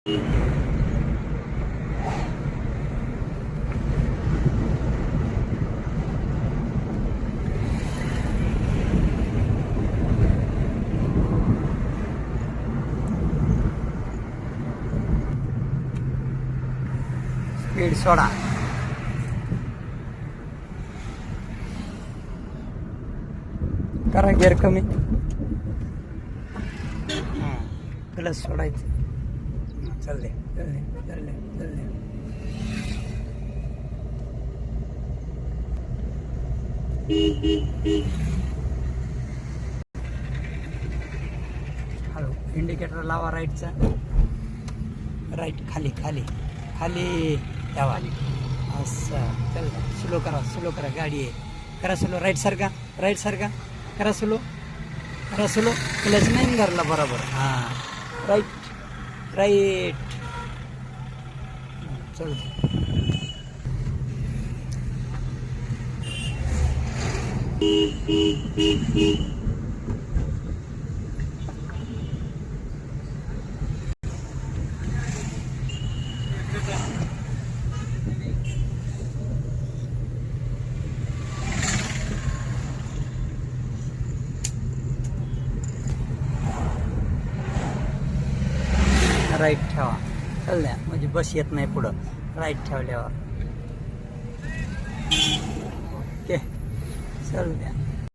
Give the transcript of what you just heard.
Speed सोडा. करा gear कमी. Plus सोडायचं. चालले चालले चालले चालले. हळू इंडिकेटर लावा राईटचा. राईट खाली खाली खाली द्यावा. असं चल स्लो करा गाडी आहे. करा स्लो. राईट सारखा राईट सारखा करा स्लो. करा स्लो. क्लच नाही धरला बरोबर. हां राईट राईट. चल राईट ठेवा. चालल्या म्हणजे बस येत नाही पुढं. राईट ठेवल्यावर ओके. चल द्या.